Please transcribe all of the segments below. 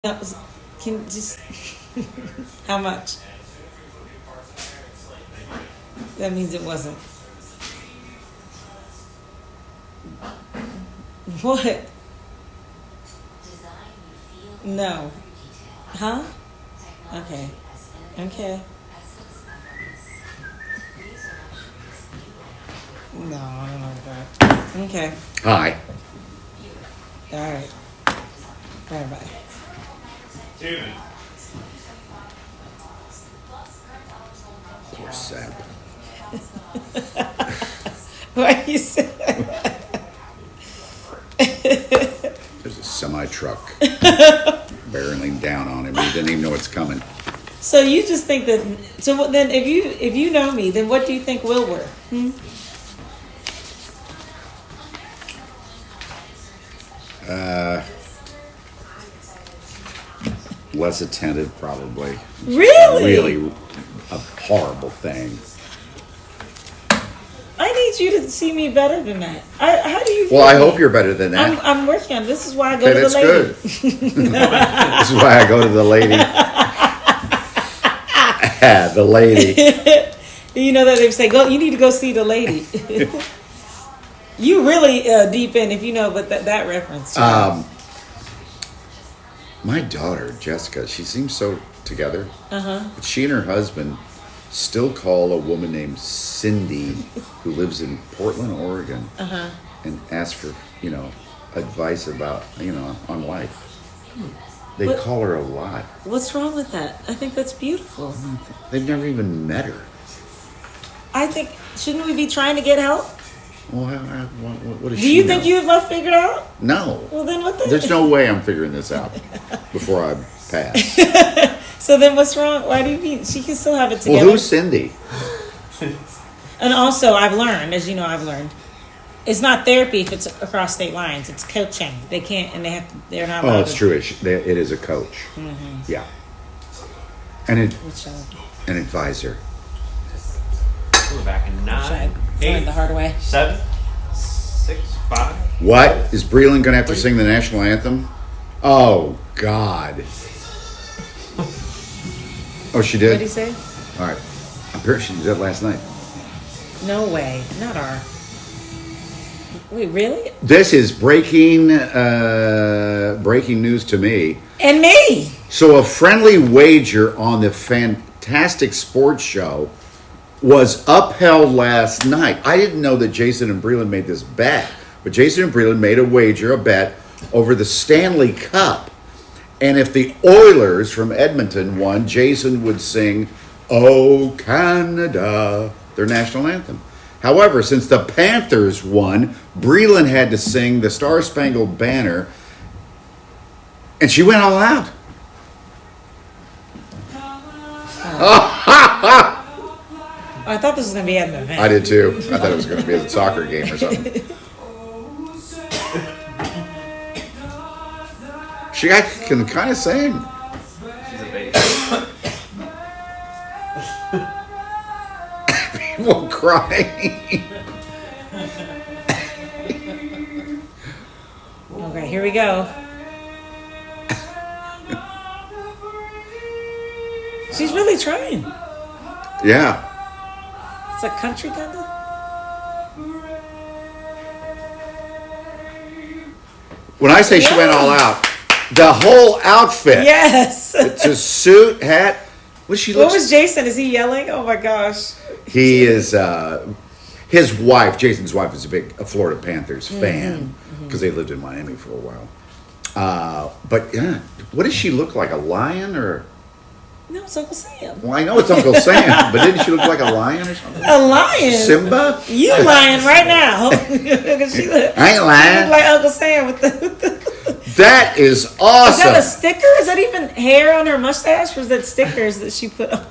No, can just how much? That means it wasn't. What? No. Huh? Okay. Okay. No, I don't know that. Okay. Hi. All right. Bye bye. Poor sap. Why you say that? There's a semi truck barreling down on him. He didn't even know it's coming. So you just think that? So then, if you know me, then what do you think will work? Less attentive, probably. Really? Really a horrible thing. I need you to see me better than that. How do you? Well, I hope you're better than that. I'm working on it. This is why I go Okay, to the that's lady. good. This is why I go to the lady. The lady. You know that they say, "Go." You need to go see the lady. You really deep in, if you know, but that reference. My daughter, Jessica, she seems so together. But she and her husband still call a woman named Cindy who lives in Portland, Oregon, and ask for, advice about, on life. They call her a lot. What's wrong with that? I think that's beautiful. They've never even met her. I think, shouldn't we be trying to get help? Well, what does Do she you know? think you have love figured out? No. Well, then what the? There's no way I'm figuring this out before I pass. So then what's wrong? Why do you mean? She can still have it together. Well, who's Cindy? And also, I've learned, it's not therapy if it's across state lines. It's coaching. They can't, and they're not allowed. Oh, it's true. It is a coach. Yeah. And an advisor. We're back in Learned 8, the hard way. 7, 6, 5. What? Is Breland going to have to sing the national anthem? Oh, God. Oh, she What did? did he say? All right. I'm pretty sure she did that last night. No way. Not our. Wait, really? This is breaking news to me. And me. So a friendly wager on the Fantastic Sports Show was upheld last night. I didn't know that Jason and Breland made this bet, but Jason and Breland made a bet over the Stanley Cup. And if the Oilers from Edmonton won, Jason would sing, "Oh Canada," their national anthem. However, since the Panthers won, Breland had to sing the Star Spangled Banner, and she went all out. I thought this was going to be at an event. I did too. I thought it was going to be a soccer game or something. She can kind of sing. She's a baby. People crying. Okay, here we go. She's really trying. Yeah. It's a country kind of. When I say she went all out, the whole outfit. Yes. It's a suit, hat. What was Jason? Is he yelling? Oh my gosh. He is. His wife, Jason's wife, is a Florida Panthers fan because they lived in Miami for a while. But yeah, what does she look like? A lion or? No, it's Uncle Sam. Well, I know it's Uncle Sam, but didn't she look like a lion or something? A lion? Simba? You lying right now. I ain't lying. Look like Uncle Sam with the That is awesome. Is that a sticker? Is that even hair on her mustache? Or is that stickers that she put on?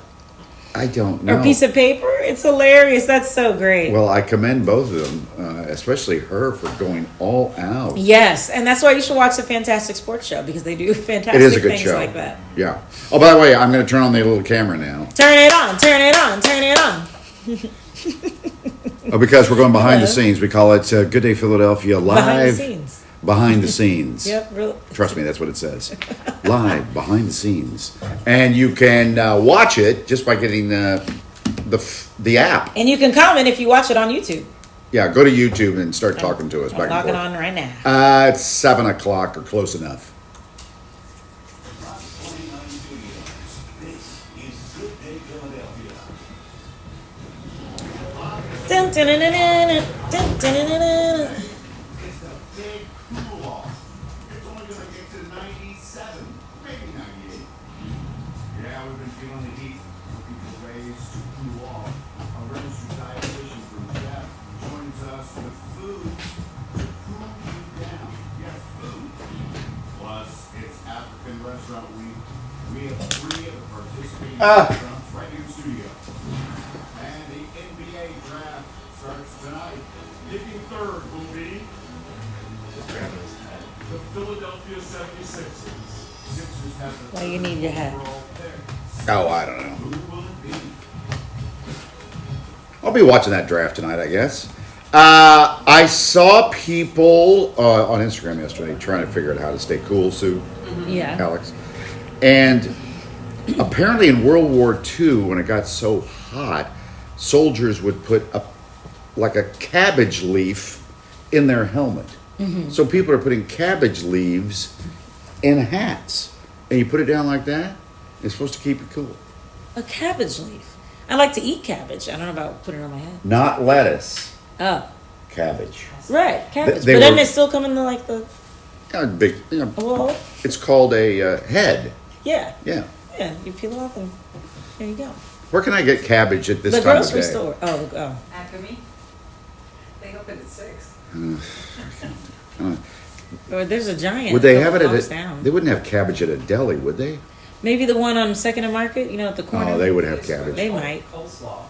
I don't know. Or a piece of paper? It's hilarious. That's so great. Well, I commend both of them, especially her for going all out. Yes, and that's why you should watch the Fantastic Sports Show because they do fantastic It is a good things show. like that. Yeah. Oh, by the way, I'm going to turn on the little camera now. Turn it on, turn it on, turn it on. Because we're going behind the scenes. We call it Good Day Philadelphia Behind the live scenes. behind the scenes. Yep, real. Trust me, that's what it says. Live behind the scenes, and you can watch it just by getting the app. And you can comment if you watch it on YouTube. Yeah, go to YouTube and start talking to us I'm back and logging forth. on right now. It's 7:00 or close enough. Dun, dun, dun, dun, dun, dun, dun, dun, dun. It's the big cool off. It's only going to get to 97, maybe 98. Yeah, we've been feeling the heat. Looking for ways to cool off. Our registered dietitian from Jeff joins us with foods to cool you down. Yes, food. Plus, it's African Restaurant Week. We have 3 of the participating restaurants right here in the studio. And the NBA draft starts tonight. Picking third will be the Philadelphia 76ers. Sixers have the Well, you need your hat. overall pick. Oh, I don't know. Who will it be? I'll be watching that draft tonight, I guess. I saw people on Instagram yesterday trying to figure out how to stay cool, Sue, Yeah. Alex. And apparently in World War II, when it got so hot, soldiers would put like a cabbage leaf in their helmet. So people are putting cabbage leaves in hats. And you put it down like that, it's supposed to keep it cool. A cabbage leaf. I like to eat cabbage. I don't know about putting it on my head. Not lettuce, Oh, cabbage. right, cabbage. They But then were- they still come in like the Big, well, it's called a head. yeah, Yeah. yeah. You peel it off and there you go. Where can I get cabbage at this The time of grocery day? store. Oh. After me? They open at 6. Or there's a giant. Would they a have it couple at blocks a, down. they wouldn't have cabbage at a deli, would they? Maybe the one on Second and Market. You know, at the corner. Oh, they would have cabbage. They might. Coleslaw.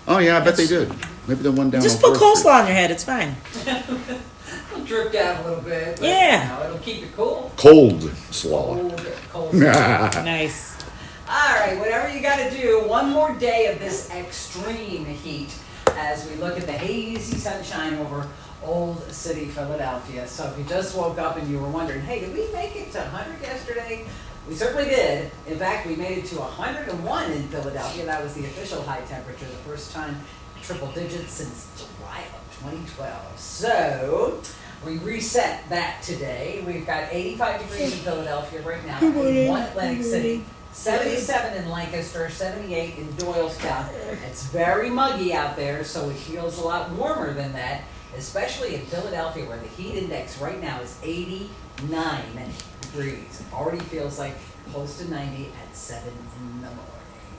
Oh yeah, I bet they did. Maybe the one down Just on put Fourth Street. coleslaw on your head. It's fine. It'll drip down a little bit. But, Yeah. You know, it'll keep it cool. Cold slaw. Coleslaw. Nice. All right, whatever you got to do, one more day of this extreme heat as we look at the hazy sunshine over Old City, Philadelphia. So if you just woke up and you were wondering, hey, did we make it to 100 yesterday? We certainly did. In fact, we made it to 101 in Philadelphia. That was the official high temperature, the first time triple digits since July of 2012. So we reset that today. We've got 85 degrees in Philadelphia right now, 81 Atlantic City, 77 in Lancaster, 78 in Doylestown. It's very muggy out there, so it feels a lot warmer than that, especially in Philadelphia, where the heat index right now is 89 degrees. It already feels like close to 90 at 7 in the morning.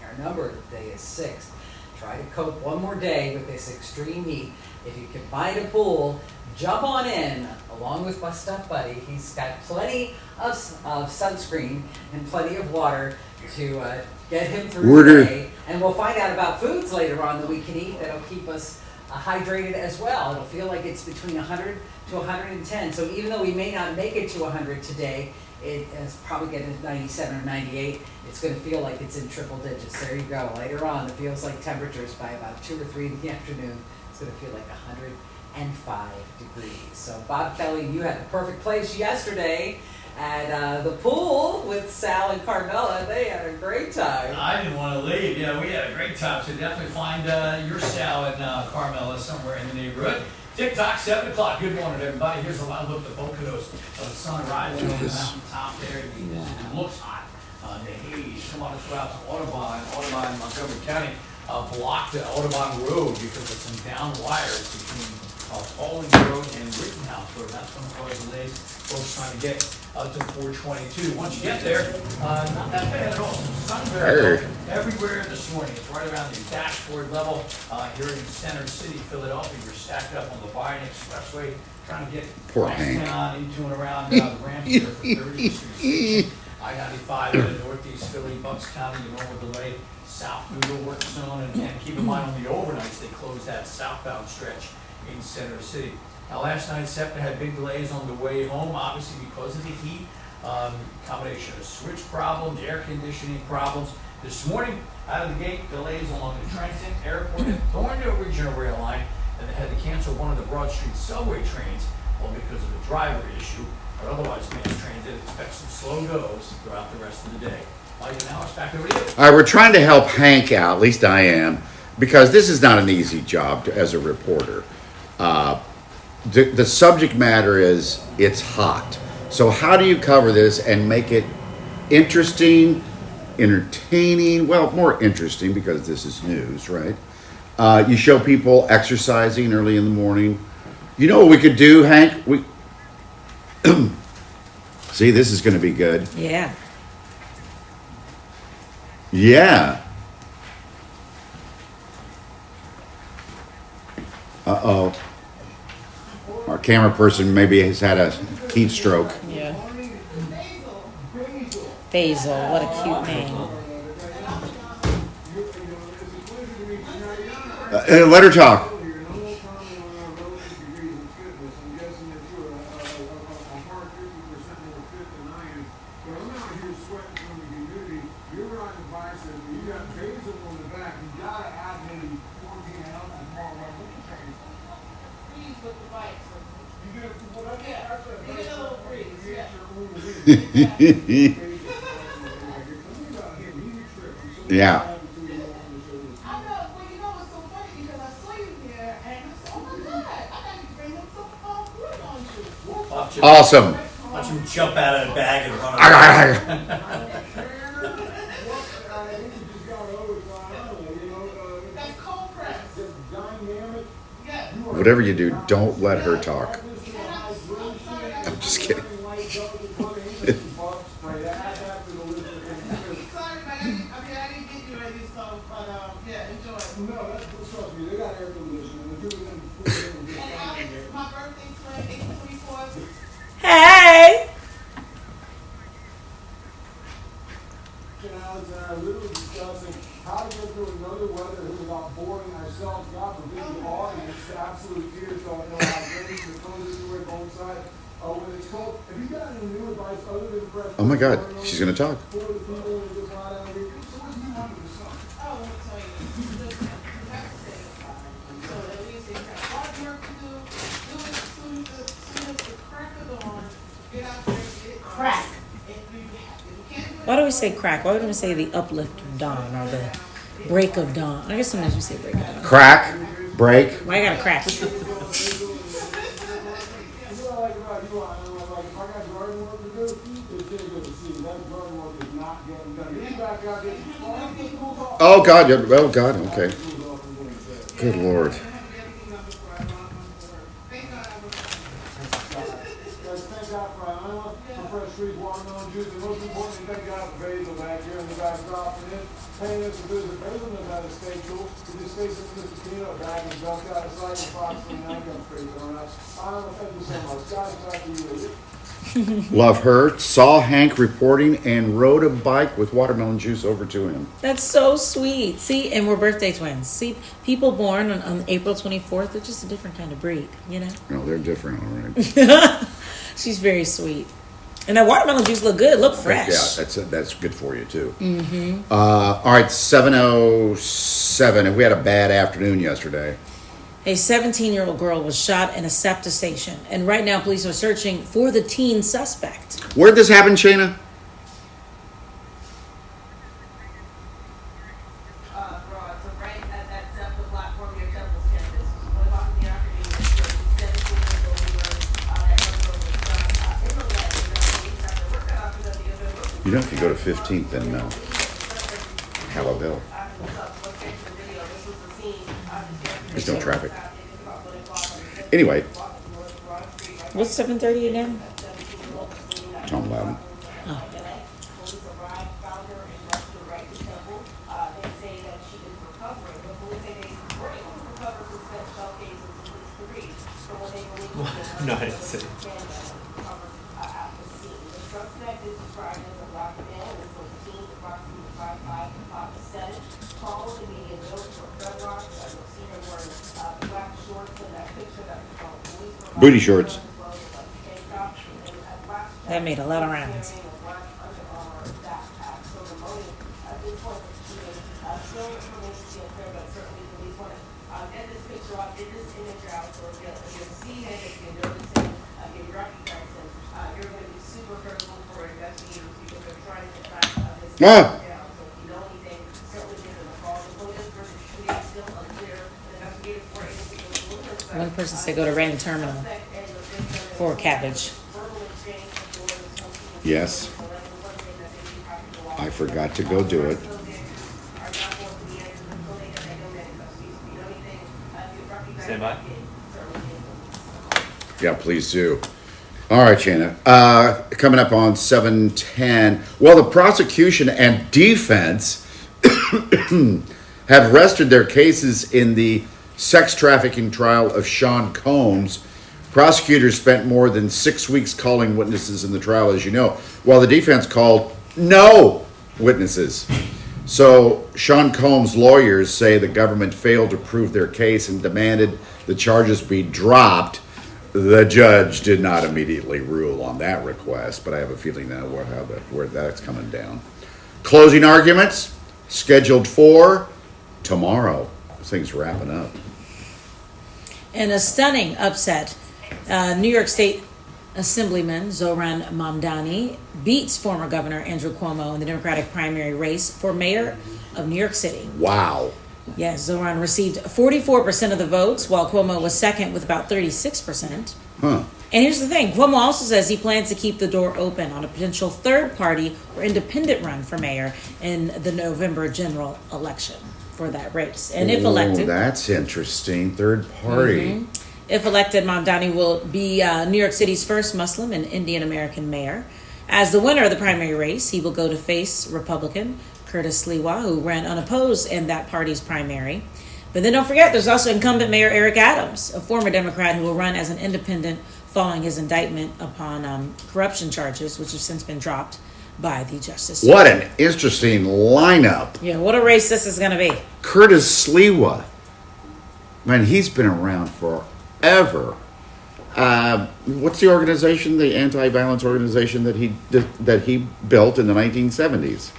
Our number today is 6. Try to cope one more day with this extreme heat. If you can find a pool, jump on in, along with my stuff buddy. He's got plenty of sunscreen and plenty of water to get him through the day. And we'll find out about foods later on that we can eat that'll keep us hydrated as well. It'll feel like it's between 100 to 110. So even though we may not make it to 100 today, it is probably getting to 97 or 98. It's going to feel like it's in triple digits. There you go. Later on, it feels like temperatures by about 2 or 3 in the afternoon. It's going to feel like 105 degrees. So Bob Kelly, you had the perfect place yesterday at the pool with Sal and Carmela. They had a great time. I didn't want to leave. Yeah, we had a great time. So definitely find your Sal and Carmela somewhere in the neighborhood. TikTok, 7 o'clock. Good morning, everybody. Here's a live look at the volcanoes of the sun rising over the mountain top there. It looks hot. The haze come on throughout the Audubon, Montgomery County, blocked the Audubon Road because of some down wires between Pauling Road and Rittenhouse Road. That's going to cause delays. Folks trying to get up to 422. Once you get there, not that bad at all. Sun very low everywhere this morning. It's right around the dashboard level here in Center City, Philadelphia. You're stacked up on the Vine Expressway, trying to get Town into and around the ramp here for 30th Street. I-95 in the northeast Philly, Bucks County, the normal delay, south through the work zone, and keep in mind on the overnights they closed that southbound stretch in Center City. Now last night SEPTA had big delays on the way home, obviously because of the heat, combination of switch problems, air conditioning problems. This morning, out of the gate, delays along the Trenton Airport and Thorndale Regional Rail Line, and they had to cancel one of the Broad Street subway trains well, because of the driver issue, but otherwise, Mass Transit expects some slow goes throughout the rest of the day. Mike, and now it's back over to you. All right, we're trying to help Hank out, at least I am, because this is not an easy job as a reporter. The subject matter is it's hot. So how do you cover this and make it interesting, entertaining? Well, more interesting because this is news, right? You show people exercising early in the morning. You know what we could do, Hank? We see, this is going to be good. Yeah. Yeah. Uh-oh. Our camera person maybe has had a heat stroke. Yeah. Basil, what a cute name. Let her talk. Yeah. Awesome. Watch him jump out of the bag and run away. Whatever you do, don't let her talk. I'm just kidding. Hey! Literally discussing how to get through another weather without boring ourselves, God forbid, the audience to absolute tears going on how great the clothes is wear both sides. When it's cold, have you got any new advice other than fresh? Oh my God, she's gonna talk. For the people who just not out of here. So what do you want with the sun? Oh, let me tell you, listen, you have to say, so at least you have hard work to do it as soon as the crack of dawn, get out there and get it. Crack. Why do we say crack? Why wouldn't we say the uplift of dawn or the break of dawn? I guess sometimes we say break of dawn. Crack, break. Why you got a crack? Oh God, oh God, okay. Good Lord. Watermelon juice, and most importantly, thank God for basil back here in the backdrop. And then, hey, there's a visit. Basil knows how to stay cool. He just stays in Mr. Peanut bag and jumps out of sight and approximately 9 comes straight on us. Thank you so much. Guys, back to you. Love her. Saw Hank reporting and rode a bike with watermelon juice over to him. That's so sweet. See, and we're birthday twins. See, people born on April 24th, they're just a different kind of breed, you know? No, they're different, all right. She's very sweet. And that watermelon juice look good, look fresh. Yeah, that's good for you too. Mm-hmm. All right, 7:07, and we had a bad afternoon yesterday. A 17-year-old girl was shot in a SEPTA station, and right now police are searching for the teen suspect. Where'd this happen, Shayna? You don't have to go to 15th and Hallowville. There's no traffic. Anyway. What's 7:30 again? Tom Loudon. Oh. No, I didn't see. Booty shorts. That made a lot of rounds. getting recognized, and you're going to be super critical for investigators because they're trying to track this Ah. down. So if you know anything, certainly give them a call. The motive for the shooting is still unclear. Investigators were able to go to a little One person said go to Rain Terminal for cabbage. Yes. I forgot to go do it. Stand by. Yeah, please do. All right, Shanna. Coming up on 7:10. Well, the prosecution and defense have rested their cases in the sex trafficking trial of Sean Combs. Prosecutors spent more than 6 weeks calling witnesses in the trial, as you know, while the defense called no witnesses. So Sean Combs' lawyers say the government failed to prove their case and demanded the charges be dropped. The judge did not immediately rule on that request, but I have a feeling now where that's coming down. Closing arguments scheduled for tomorrow. This thing's wrapping up. In a stunning upset, New York State Assemblyman Zoran Mamdani beats former Governor Andrew Cuomo in the Democratic primary race for mayor of New York City. Wow. Yes, Zoran received 44% of the votes, while Cuomo was second with about 36%. Huh. And here's the thing. Cuomo also says he plans to keep the door open on a potential third party or independent run for mayor in the November general election for that race. And if elected... that's interesting. Third party. If elected, Mamdani will be New York City's first Muslim and Indian-American mayor. As the winner of the primary race, he will go to face Republican Curtis Sliwa, who ran unopposed in that party's primary. But then don't forget, there's also incumbent Mayor Eric Adams, a former Democrat who will run as an independent following his indictment upon corruption charges, which have since been dropped by the Justice. What an interesting lineup. Yeah, what a race this is going to be. Curtis Sliwa. Man, he's been around forever. What's the organization, the anti-violence organization that he built in the 1970s?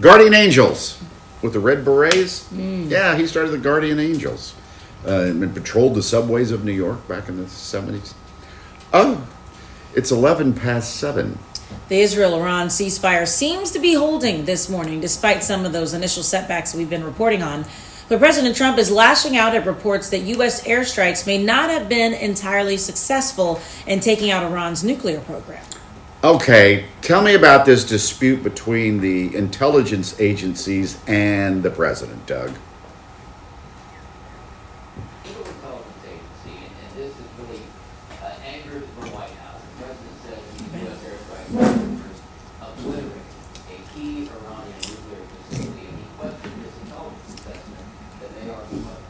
Guardian Angels with the red berets. Yeah, he started the Guardian Angels and patrolled the subways of New York back in the 70s. Oh, it's 11 past 7. The Israel-Iran ceasefire seems to be holding this morning, despite some of those initial setbacks we've been reporting on. But President Trump is lashing out at reports that U.S. airstrikes may not have been entirely successful in taking out Iran's nuclear program. Okay, tell me about this dispute between the intelligence agencies and the president, Doug. Civil Intelligence Agency, and this is really angered the White House. The president says the U.S. airstrikes are obliterating a key Iranian nuclear facility, and he questioned this intelligence assessment that they are remote.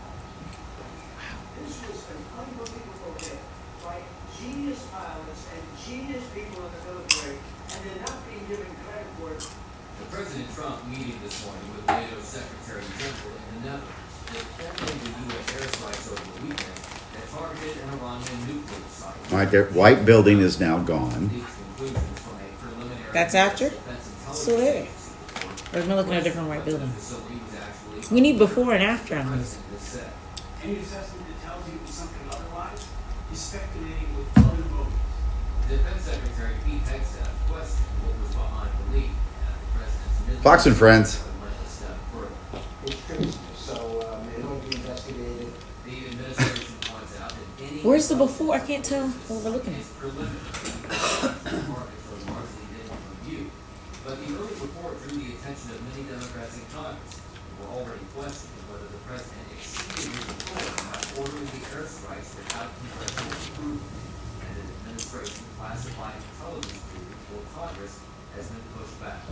This was an unbelievable hit by genius pilots and genius people in the military, and they're not being given credit for it. President Trump meeting this morning with NATO Secretary General in the Netherlands, defending the U.S. airstrikes over the weekend that targeted an Iranian nuclear site. All right, that white building is now gone. These conclusions from a preliminary That's after? defense intelligence Still there. agency report. Or am I looking at a different white building? The facility was actually We need before and after on this. President has said. Any assessment that tells you something otherwise is speculating with other motives. Defense Secretary Pete Hegseth questioned what was behind the leak at the president's midnight. Fox and Friends. Went a step further. It's treasonous, so it will be investigated. The administration points out that any Where's the before? I can't tell what we're looking at. is preliminary. Department so largely didn't review. But the early report drew the attention of many Democrats in Congress who were already questioning whether the president exceeded his authority by ordering the airstrikes without congressional approval. And an administration classified intelligence briefing for Congress has been pushed back.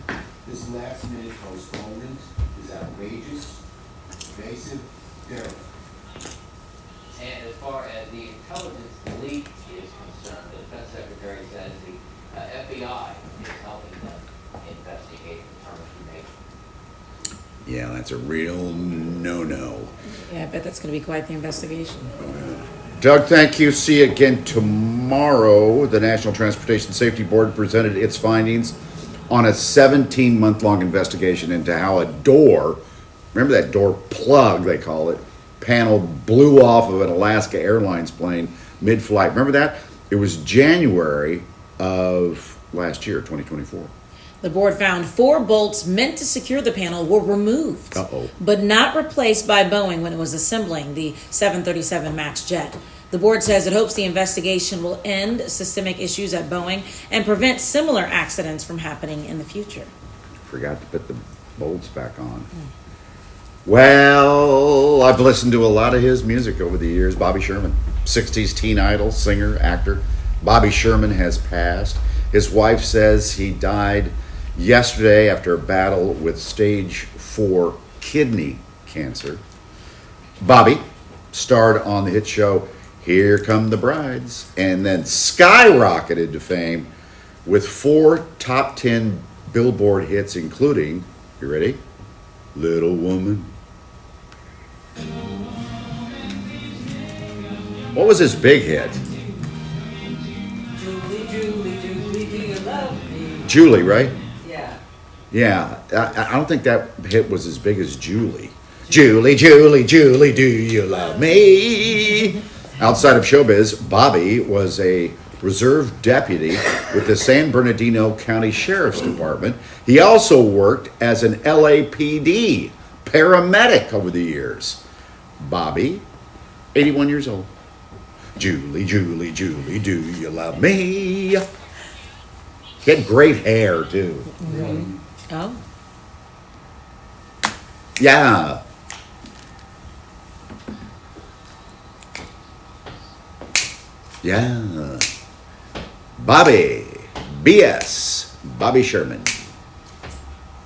This last-minute postponement is outrageous, invasive, derelict. And as far as the intelligence leak is concerned, the defense secretary says the FBI is helping them investigate and determine who made it. Yeah, that's a real no-no. Yeah, I bet that's going to be quite the investigation. Doug, thank you. See you again tomorrow. The National Transportation Safety Board presented its findings on a 17-month-long investigation into how a door, remember that door plug, they call it, panel blew off of an Alaska Airlines plane mid-flight. Remember that? It was January of last year, 2024. The board found 4 bolts meant to secure the panel were removed, but not replaced by Boeing when it was assembling the 737 MAX jet. The board says it hopes the investigation will end systemic issues at Boeing and prevent similar accidents from happening in the future. Forgot to put the bolts back on. Well, I've listened to a lot of his music over the years. Bobby Sherman, 60s teen idol, singer, actor. Bobby Sherman has passed. His wife says he died yesterday after a battle with stage 4 kidney cancer. Bobby starred on the hit show Here Come the Brides and then skyrocketed to fame with 4 top 10 Billboard hits, including, you ready? Little Woman. What was his big hit? Julie, Julie, Julie, do you love me? Julie, right? Yeah. Yeah, I don't think that hit was as big as Julie. Julie, Julie, Julie, do you love me? Outside of showbiz, Bobby was a reserve deputy with the San Bernardino County Sheriff's Department. He also worked as an LAPD paramedic over the years. Bobby, 81 years old. Julie, Julie, Julie, do you love me? He had great hair, too. Mm-hmm. Oh. Yeah. Yeah. Bobby. BS. Bobby Sherman.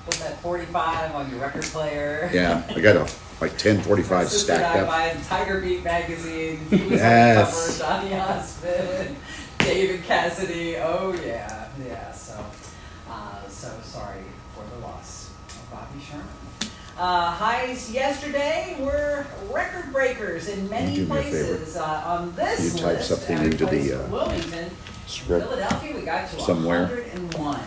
Put that 45 on your record player. Yeah, I got like 1045 Sister stacked and I up. buying Tiger Beat magazine. He was Yes. on the cover. Johnny Osmond, David Cassidy. Oh yeah, yeah. So sorry for the loss of Bobby Sherman. Highs yesterday were record breakers in many Do me a favor. places. On this You type list, something every into place the, from Wilmington, script Philadelphia, we got to somewhere. 101.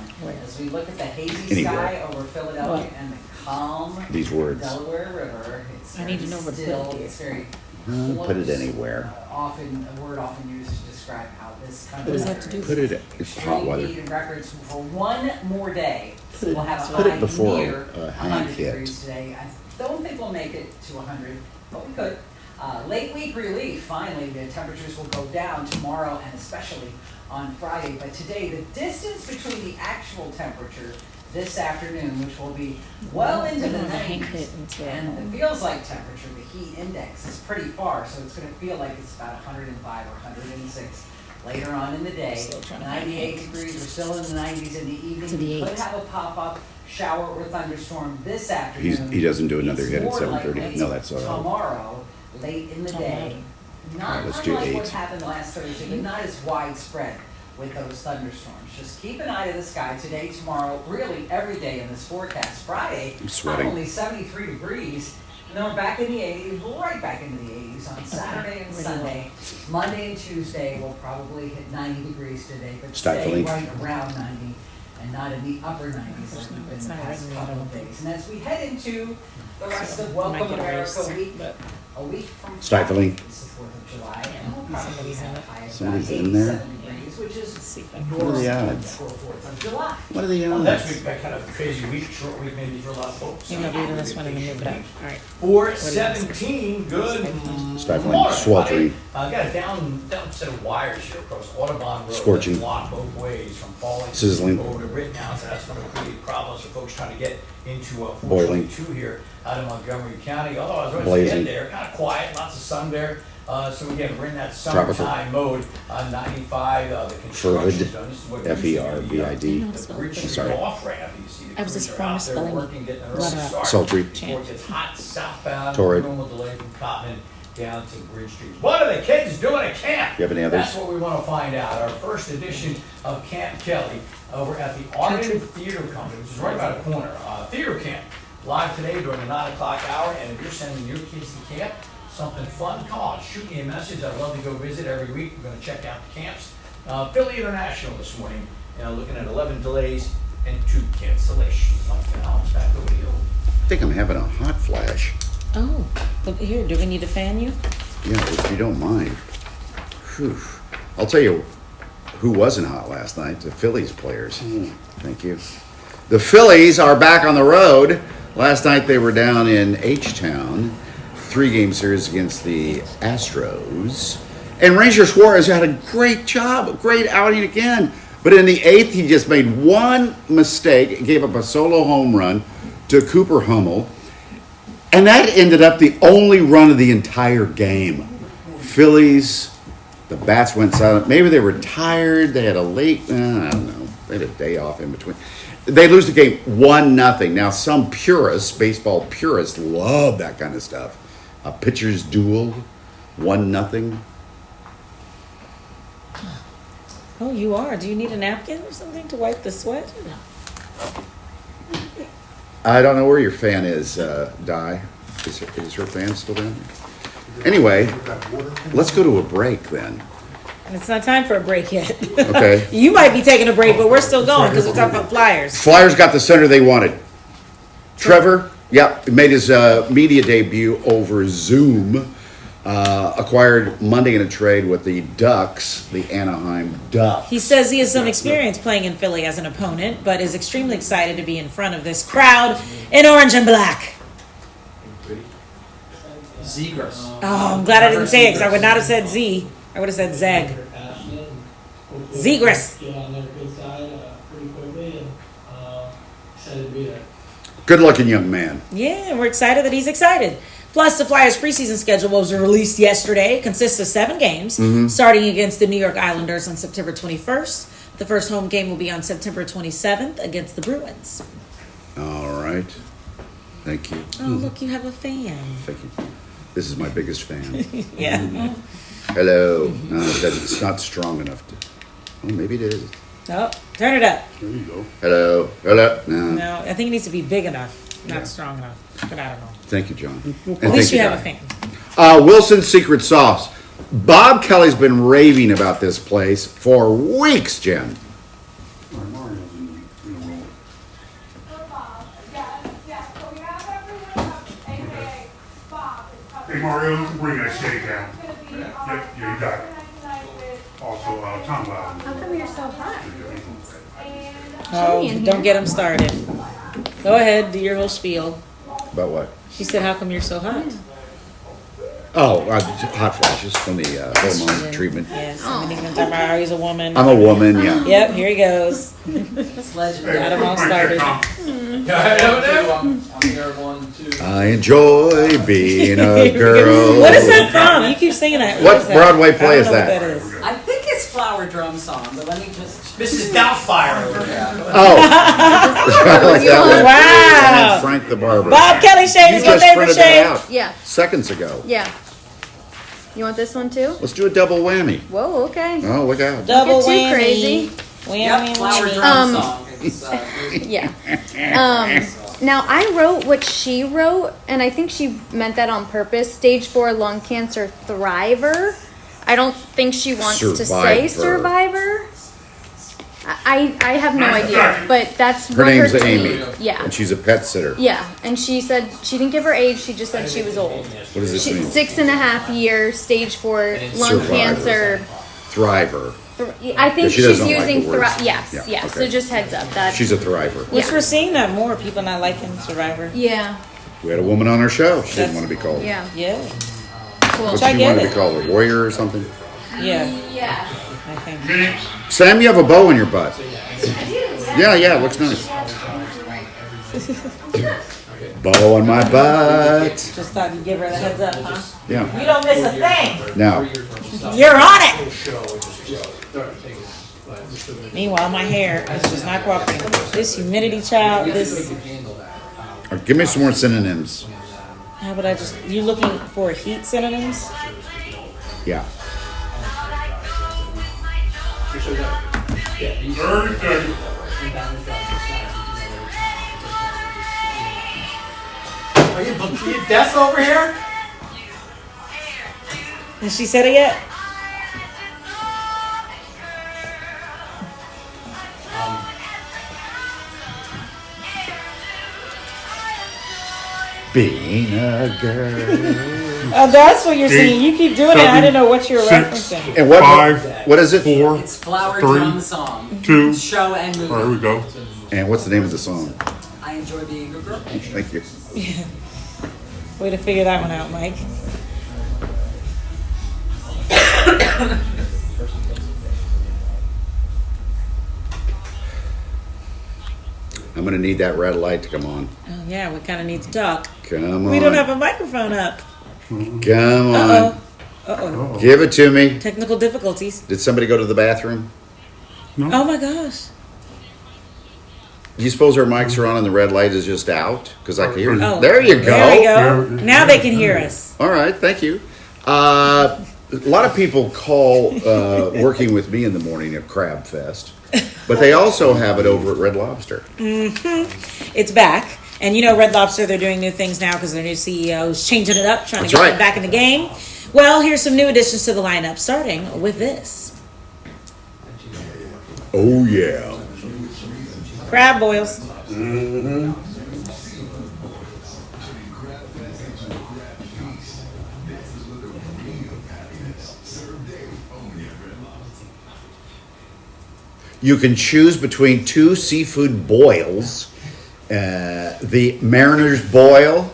As we look at the hazy Anywhere. sky over Philadelphia What? and the calm These words. Delaware River, it's I need to know where to put it, still, dear. it's very Put it close. anywhere. Often, a word often used to describe how this kind What of does that have to do? Put it, it's hot extreme weather. heat and records for one more day. Put it- We'll have a put it high before, near Hank 100 hit. degrees today. I don't think we'll make it to 100, but we could. Late week relief, finally, the temperatures will go down tomorrow and especially on Friday. But today, the distance between the actual temperature this afternoon, which will be well into the 90s, and it feels like temperature, the heat index is pretty far, so it's going to feel like it's about 105 or 106 later on in the day. Still trying to find 98 Hank. degrees, we're still in the 90s in the evening. To the We could 8. have a pop-up shower or thunderstorm this afternoon. He doesn't do another It's hit at more 7:30. likely No, that's all right. tomorrow, late in the day. Not Let's do unlike what 8. happened last Thursday, but not as widespread with those thunderstorms. Just keep an eye to the sky today, tomorrow, really every day in this forecast. Friday, I'm not sweating. only 73 degrees, and then we're back in the 80s, right back into the 80s on Saturday and Really Sunday. Monday and Tuesday will probably hit 90 degrees today, but stay Stifling. right around 90 and not in the upper 90s like we've been It's the not past written yet, I couple don't of think. days. And as we head into the rest of Might Welcome get America erased, week, but a week from Stifling. Friday, it's the 4th of July, and we'll probably Somebody's in have it. high of Somebody's about in there? 87 degrees, which is see if I can- What are the normal odds? for 4th of July. What are the Well, next odds? week, that kind of crazy week, short week maybe for a lot of folks. You're not reading this one and then move it up. All right. 417, good Stifling, morning, sweltering. everybody. Got a down set of wires here across Audubon Road. Scorching. That's blocked both ways from falling Sizzling. over to Rittenhouse. That's going to create problems for folks trying to get into Boiling. 422 here out of Montgomery County. Otherwise, once you Blazing. get there, kind of quiet, lots of sun there. So again, we're in that Tropical. summertime mode on 95. The construction's Fervid. done. This is what F-E-R-V-I-D. the Bridge I'm Street sorry. off ramp. You see the I was just crews are out there misspelling working, getting an early letter up. start. Sultry. Before it gets hot southbound, Torrid. normal delay from Cotman down to Bridge Street. What are the kids doing at camp? You have any others? That's what we want to find out. Our first edition of Camp Kelly over at the Arden Theater Company, which is right about the corner. Theater Camp, live today during the 9 o'clock hour. And if you're sending your kids to camp, something fun, come on, shoot me a message. I'd love to go visit every week. We're going to check out the camps. Philly International this morning, looking at 11 delays and 2 cancellations. Like that, I'll back over to you. I think I'm having a hot flash. Oh, look here. Do we need to fan you? Yeah, if you don't mind. Whew. I'll tell you who wasn't hot last night? The Phillies players. Thank you. The Phillies are back on the road. Last night they were down in H-Town, 3-game series against the Astros. And Ranger Suarez had a great job, a great outing again. But in the 8th, he just made one mistake, gave up a solo home run to Cooper Hummel. And that ended up the only run of the entire game. Phillies, the bats went silent. Maybe they were tired. They had a late, I don't know. They had a day off in between. They lose the game 1-0. Now, some purists, baseball purists, love that kind of stuff. A pitcher's duel, 1-0. Oh, you are. Do you need a napkin or something to wipe the sweat? I don't know where your fan is, Di. Is her fan still down there? Anyway, let's go to a break then. And it's not time for a break yet. Okay. You might be taking a break, but we're still going because we're talking about Flyers. Flyers got the center they wanted. Trevor, made his media debut over Zoom. Acquired Monday in a trade with the Ducks, the Anaheim Ducks. He says he has some experience playing in Philly as an opponent, but is extremely excited to be in front of this crowd in orange and black. Zegras. Oh, I'm glad I didn't say it because I would not have said Z. I would have said Zeg. Zegras. Get on their good side pretty quickly, and excited to be there. Good looking young man. Yeah, and we're excited that he's excited. Plus, the Flyers' preseason schedule was released yesterday. It consists of 7 games, starting against the New York Islanders on September 21st. The first home game will be on September 27th against the Bruins. All right. Thank you. Oh, look, you have a fan. Thank you. This is my biggest fan. Yeah. Hello. No, it's not strong enough to. Oh, maybe it is. Oh, turn it up. There you go. Hello. Hello. No. No, I think it needs to be big enough, not strong enough. But I don't know. Thank you, John. And At least thank you have Di. a fan. Wilson's Secret Sauce. Bob Kelly's been raving about this place for weeks, Jen. Hey Mario, we're gonna shake down. Yep, you got it. Also, Tom Loud. How come you're so hot? Oh, don't get him started. Go ahead, do your whole spiel. About what? She said, how come you're so hot? Oh, hot flashes from the hormone treatment. Yes, and then he's going to talk about how he's a woman. I'm a woman, yeah. Yep, here he goes. It's legendary. Got him all started. I'm here 1, 2. I enjoy being a girl. What is that from? You keep singing that. What is that? Broadway play I don't is know that? What that is. I think it's Flower Drum Song, but let me just... Mrs. Doubtfire over there. Oh. Like that Wow. one. Frank the Barber. Bob Kelly shade You is my just favorite printed that shade. out Yeah. seconds ago. Yeah. You want this one too? Let's do a double whammy. Whoa, okay. Oh, look out. Double Get too whammy. crazy. Whammy, Yep, Flower whammy. Drum Song. It's, Yeah. Now, I wrote what she wrote, and I think she meant that on purpose. Stage 4 lung cancer thriver. I don't think she wants to say survivor. I have no idea, but that's Her what name's her tweet. Amy. Yeah. And she's a pet sitter. Yeah, and she said she didn't give her age. She just said she was old. What does this mean? 6.5 years, stage 4 lung Survivor. cancer. Thriver. I think She she's doesn't like using the words. yes, Yeah, yes. okay. So just heads up that She's a thriver. Which Yeah. we're seeing that more, people not liking Survivor. yeah, We had a woman on our show. She didn't want to be called. yeah, Yeah, cool. What I she get wanted to it. be called, a warrior or something? yeah, Yeah. I think. Sam, you have a bow in your butt. Yeah, it looks nice. Bow on my butt. Just thought you'd give her the heads up, huh? Yeah. You don't miss a thing. Now, You're on it. Meanwhile, my hair is just not cooperating. This humidity, child. This. give me some more synonyms. How about I just? You looking for heat synonyms? Yeah. Are you deaf over here? Has she said it yet? Being a girl. That's what you're saying. You keep doing it. I seven, didn't know what you were 6, referencing. And what is it? 4, It's Flower 3, Drum Song. 2. Show and movie. There we go. And what's the name of the song? I enjoy being a girl. Thank you. Way to figure that one out, Mike. I'm going to need that red light to come on. Oh yeah, we kind of need to talk. Come on. We don't have a microphone up. Come on. Uh-oh. Give it to me. Technical difficulties. Did somebody go to the bathroom? Oh my gosh. Do you suppose our mics are on and the red light is just out? Because I can hear it. Oh, There you go. There we go. Now they can hear us. All right, thank you. A lot of people call working with me in the morning a crab fest, but they also have it over at Red Lobster. It's back. And you know, Red Lobster, they're doing new things now because their new CEO is changing it up, trying to That's get right. them back in the game. Well, here's some new additions to the lineup, starting with this. Oh, yeah. Crab boils. You can choose between 2 seafood boils. The Mariner's Boil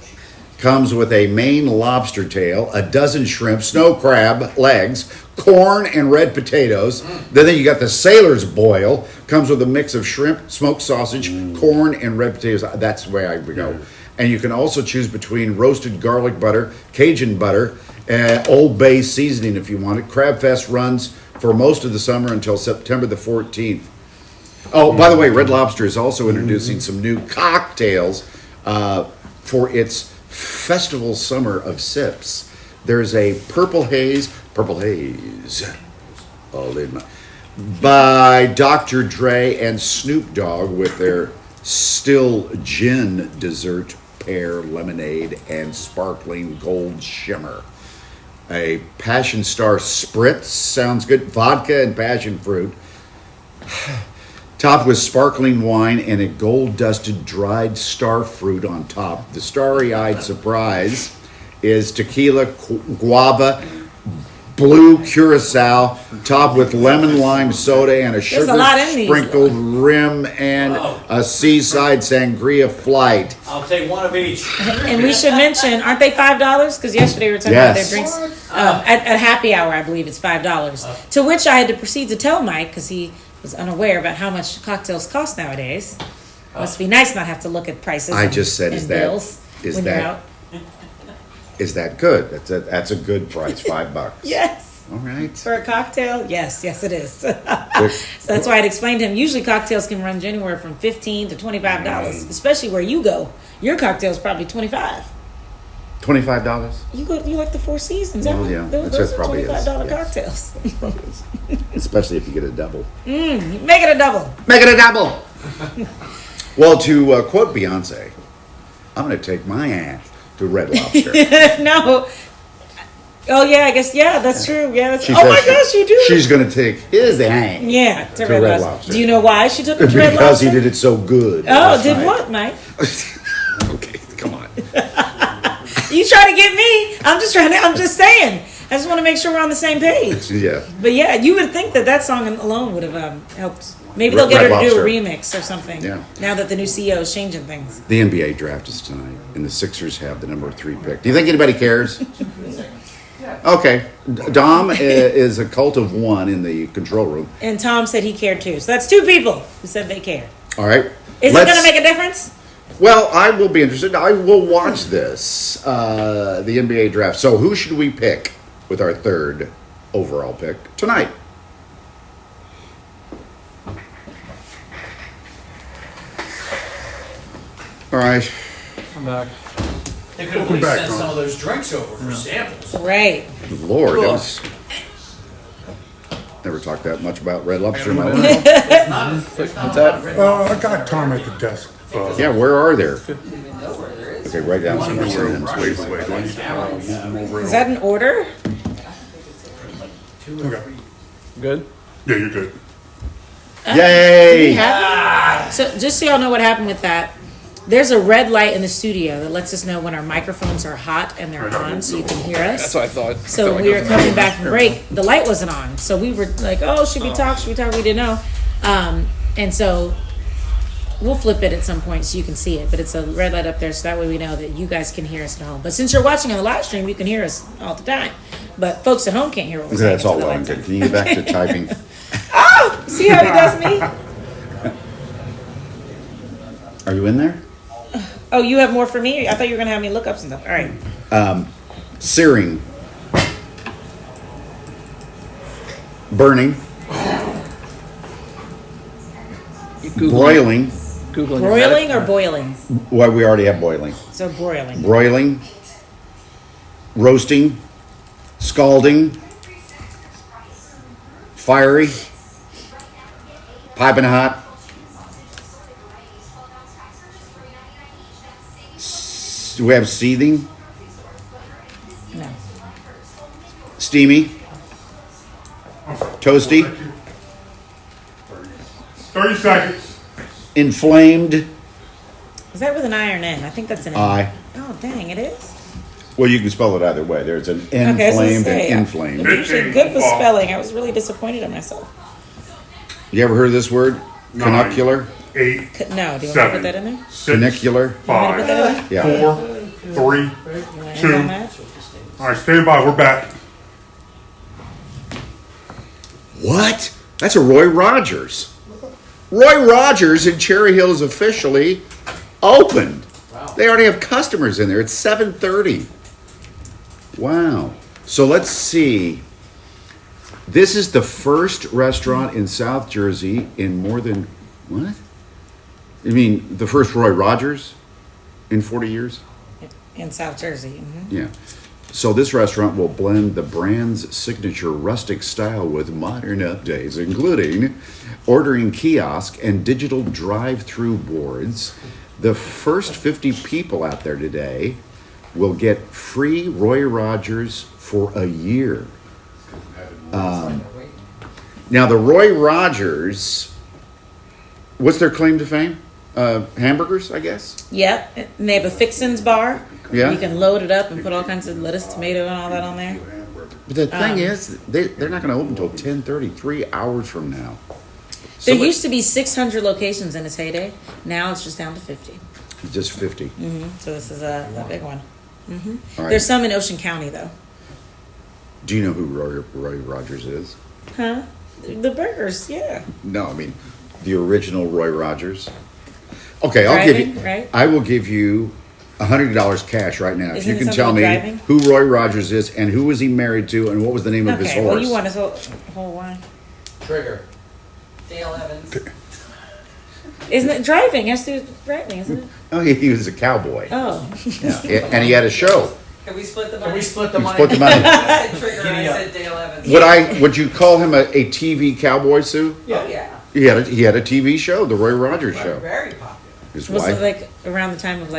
comes with a Maine lobster tail, a dozen shrimp, snow crab legs, corn, and red potatoes. Then you got the Sailor's Boil, comes with a mix of shrimp, smoked sausage, corn, and red potatoes. That's the way I would go. And you can also choose between roasted garlic butter, Cajun butter, Old Bay seasoning if you want it. Crab Fest runs for most of the summer until September the 14th. Oh, by the way, Red Lobster is also introducing some new cocktails for its Festival Summer of Sips. There's a Purple Haze, all in my, by Dr. Dre and Snoop Dogg with their Still Gin Dessert Pear Lemonade and Sparkling Gold Shimmer. A Passion Star Spritz, sounds good, vodka and passion fruit. Topped with sparkling wine and a gold-dusted dried star fruit on top. The starry-eyed surprise is tequila, guava, blue curacao, topped with lemon lime soda and a sugar-sprinkled rim and a seaside sangria flight. I'll take one of each. And we should mention, aren't they $5? Because yesterday we were talking about their drinks. At happy hour, I believe it's $5. To which I had to proceed to tell Mike, because he was unaware about how much cocktails cost nowadays. Must be nice not have to look at prices. I just said, and is bills that when you're out. is that good? That's a good price, $5. Yes. All right. For a cocktail, yes, it is. So that's why I'd explained to him. Usually cocktails can run anywhere from $15 to $25, especially where you go. Your cocktail's probably $25. $25? You like the Four Seasons? Well, yeah, those are probably $25 is. cocktails. Yes. Probably is. Especially if you get a double. Make it a double. Make it a double. Well, to quote Beyonce, I'm going to take my ass to Red Lobster. No. Oh yeah, I guess that's true. Yeah. She Oh says my gosh, you do. She's going to take his ass. Yeah, to Red Red Lobster. Lobster. Do you know why she took him to Red Because Lobster? he did it so good. Oh, last did night. what, Mike? Okay, come on. You trying to get me? I'm just saying. I just want to make sure we're on the same page. Yeah. But yeah, you would think that song alone would have helped. Maybe they'll get her to do a remix or something. Yeah. Now that the new CEO is changing things. The NBA draft is tonight, and the Sixers have the number 3 pick. Do you think anybody cares? Okay. Dom is a cult of one in the control room. And Tom said he cared too. So that's 2 people who said they care. All right. Is it going to make a difference? Well, I will be interested. I will watch this, the NBA draft. So who should we pick with our 3rd overall pick tonight? All right. I'm back. They could have at least sent some of those drinks over for samples. Right. Lord, that was... Never talked that much about Red Lobster in my life. What's that? I got Tom at the desk. Yeah, where are there? Okay, write down some rooms. Wait. Is that an order? Okay. Good? Yeah, you're good. Yay! So just so y'all know what happened with that, There's a red light in the studio that lets us know when our microphones are hot and they're on, so you can hear us. That's what I thought. So we were coming back from break. The light wasn't on, so we were like, "Oh, should we talk? Should we talk?" We didn't know, and so we'll flip it at some point so you can see it. But it's a red light up there, so that way we know that you guys can hear us at home. But since you're watching on the live stream, you can hear us all the time. But folks at home can't hear what we're saying. That's all until well the and light good. Can you get back to typing? Oh, see how he does me? Are you in there? Oh, you have more for me? I thought you were going to have me look up some stuff. All right. Searing. Burning. Broiling. Googling Broiling or boiling? Well, we already have boiling. So broiling. Broiling. Roasting. Scalding. Fiery. Piping hot. Do we have seething? No. Steamy. Toasty. 30 seconds. Inflamed. Is that with an I or an N? I think that's an N. I. Oh, dang, it is? Well, you can spell it either way. There's an Okay, I was gonna inflamed say, and inflamed. I'm usually good for spelling. I was really disappointed in myself. You ever heard of this word? Cunicular? 8, No, do you want me to 7, put that in there? 6, Cunicular? You want me to put that in there? Yeah. 4, 3, You want to 2. end on that? All right, stand by. We're back. What? That's a Roy Rogers. Roy Rogers in Cherry Hill is officially opened. Wow. They already have customers in there. It's 7:30. Wow. So let's see. This is the first restaurant in South Jersey in more than, what? You mean the first Roy Rogers in 40 years? In South Jersey. Mm-hmm. Yeah. So this restaurant will blend the brand's signature rustic style with modern updates, including ordering kiosk and digital drive-through boards. The first 50 people out there today will get free Roy Rogers for a year. Now the Roy Rogers, what's their claim to fame? Hamburgers, I guess? Yep. And they have a fixins bar. Yeah. You can load it up and put all kinds of lettuce, tomato, and all that on there. But the thing is, they're not going to open until 10:30, 3 hours from now. There used to be 600 locations in its heyday. Now it's just down to 50. Just 50. Mm-hmm. So this is a big one. Mm-hmm. All right. There's some in Ocean County, though. Do you know who Roy Rogers is? Huh? The burgers, yeah. No, I mean the original Roy Rogers. Okay, Right? I will give you $100 cash right now if Isn't you it can something tell with me driving? who Roy Rogers is and who was he married to and what was the name of his Okay, horse. well, you want his whole wine. Trigger. Dale Evans. Isn't it driving? It has to do with driving, isn't it? Oh, he was a cowboy. Oh. Yeah, and he had a show. Can we split the money? Can we split the He money? split the money. I said Trigger, I said Dale Evans. Would you call him a TV cowboy, Sue? Oh, yeah. He had a TV show, the Roy Rogers show. Very popular. His Was wife. it like around the time of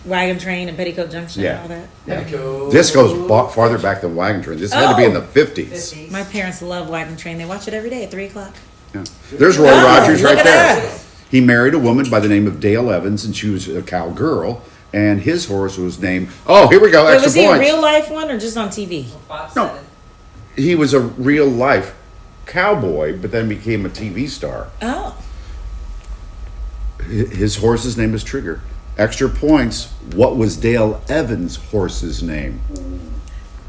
Wagon Train and Petticoat Junction Yeah. and all that? Yeah. This goes farther back than Wagon Train. This had to be in the 50s. My parents love Wagon Train. They watch it every day at 3 o'clock. Yeah. There's Roy Oh, Rogers look right at there. that. He married a woman by the name of Dale Evans, and she was a cowgirl, and his horse was named. Oh, here we go. Wait, Extra was he points. a real life one or just on TV? Bob No. said it. He was a real life cowboy, but then became a TV star. Oh. His horse's name is Trigger. Extra points. What was Dale Evans' horse's name?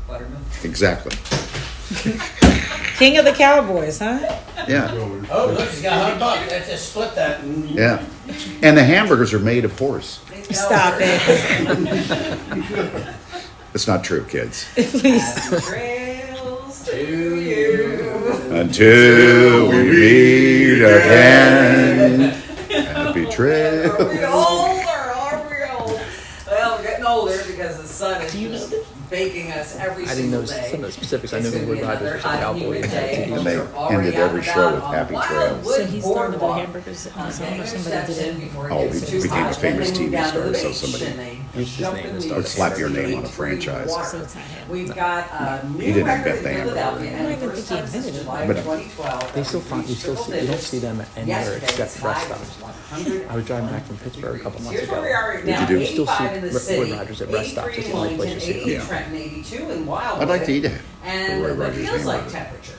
Butterman. Exactly. King of the Cowboys, huh? Yeah. Oh, look, he's got $100. Let's just split that. Yeah. And the hamburgers are made of horse. Stop it. It's not true, kids. Please. Trails to you. Until we meet again. Happy Are trail. we old or are we old? Well, we're getting older because the sun is baking us every I didn't single know day. some of the specifics. I It's knew gonna Roy be Rogers another was a hot, cowboy humid and had day. a TV And they show. We're already ended out every and show about with on Happy Wildwood Trails. So he started the Boardwalk. hamburgers on his own or Finish somebody that did tin it? before it Oh, gets he too became hot. a famous Then they TV move down to star, the so beach somebody and they used his name and Would started. slap your name on a franchise. So it's not him. We've got a new He didn't record invent the in hamburger. Philadelphia, I and don't the even first think he time since invented it. July But- of 2012. They still find, you don't see them anywhere except rest stops. I was driving back from Pittsburgh a couple months Here's where ago. we are right Did now. you do? You still see 85 in the city, Roy Rogers at rest stops. 83 It's in the only place Wellington, you see 80 them. in Trenton, 82 in Wildwood. I'd like to eat it. And Roy what Rogers feels like hamburger. temperature,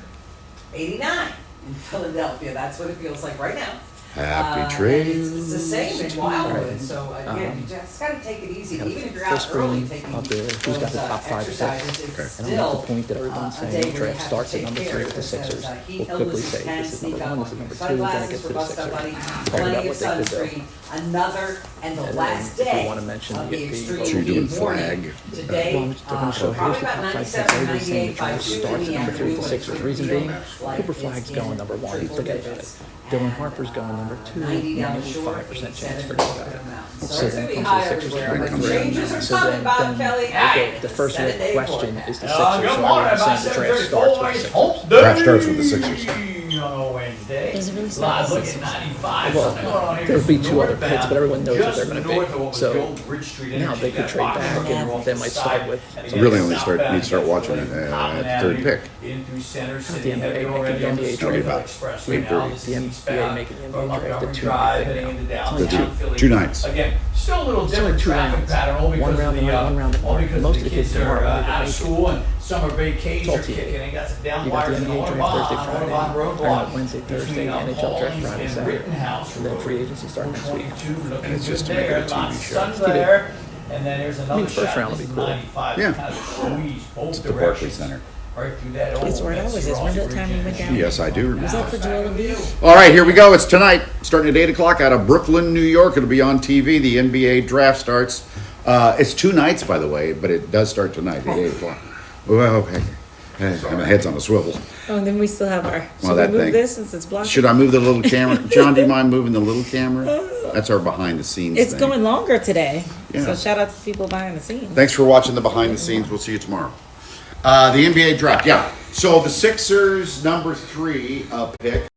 89 in Philadelphia. That's what it feels like right now. Happy And trails. it's the same in Wildwood. So again, you just got to take it easy. Even if you're out First early screen taking up there, who's got the top 5 picks? exercises, it's Okay. And I'm at still the point that everyone's a saying day the where you draft have starts to at take number care 3 with the because, Sixers. heat We'll quickly illnesses say can this is sneak number up 1, on this is you. number 2, Sunglasses then it gets for to the bus Sixers. buddy, Talk plenty about of what they could do. sunscreen, another and the And then last if you day want to mention of the the ESP, extreme So you're doing heat warning. flag. Today, Well, they're going to show probably here's the about top 5 picks. 97, Everybody's saying the 98 draft by 2 starts in at number 3 with the the Sixers. afternoon. Reason being, Like Cooper it's Flagg's in going number 1. triple Forget about it. digits. Dylan And, Harper's going number 2. 90 down the shore, 95% chance. 87 Forget about over it. the mountains. So So it's then gonna be comes high the Sixers. everywhere, but comes the changes are So coming, Bob then Kelly. the first real Seven-day question forecast. is the Sixers. Good So morning, everyone's about saying the draft starts with the 7:30 Sixers. Hump Draft starts with the Sixers. Day on a Wednesday. Does it really start Live with look the at Sixers? 95. Well, Something going on here there'll be from 2 other picks, northbound, but everyone knows what just they're going north to of be. what was So the old Bridge Street now they Energy. could That trade box back road and off they the might side, start with. and You really only southbound need to start watching it Common at third Avenue, pick. in through Center the City, NBA heading making already the on the NBA Strawberry draft. Expressway. 8:30. Now this The is NBA eastbound making the from NBA draft Montgomery at 2 Drive, nights heading now. into The downtown two- Philly. 2 nights. Again, still a little It's only different 2 traffic rounds. pattern, all because One round of the, tonight, one round all tomorrow. because Most the of the kids kids are tomorrow are out of gonna make it. school and summer vacations all are TV. kicking in. Got some down You got the wires and NBA draft Audubon Thursday, on Friday, Audubon Roadblock Wednesday, Thursday, between NHL draft Paul's Friday, and Saturday. Rittenhouse And then Road. free agency starting next week. 422 looking And it's just good to make it a there. TV Lots of show. sun there. And then there's another the first shot. round will This be is cool. 95. Yeah. Kind of squeeze both It's at the Barclays directions. Center. Right through that old It's where it always is. Metro Remember the time we went down? Yes, I do Was remember. that for Joel Embiid? All right, here we go. It's tonight, starting at 8 o'clock out of Brooklyn, New York. It'll be on TV. The NBA draft starts. It's 2 nights, by the way, but it does start tonight at 8 o'clock. Well, hey, my head's on a swivel. Oh, and then we still have our. Should that we move thing. this since it's blocking? Should I move the little camera? John, do you mind moving the little camera? That's our behind the scenes It's thing. going longer today. Yeah. So shout out to people behind the scenes. Thanks for watching the behind the scenes. We'll see you tomorrow. The NBA draft. Yeah. So the Sixers number 3 pick.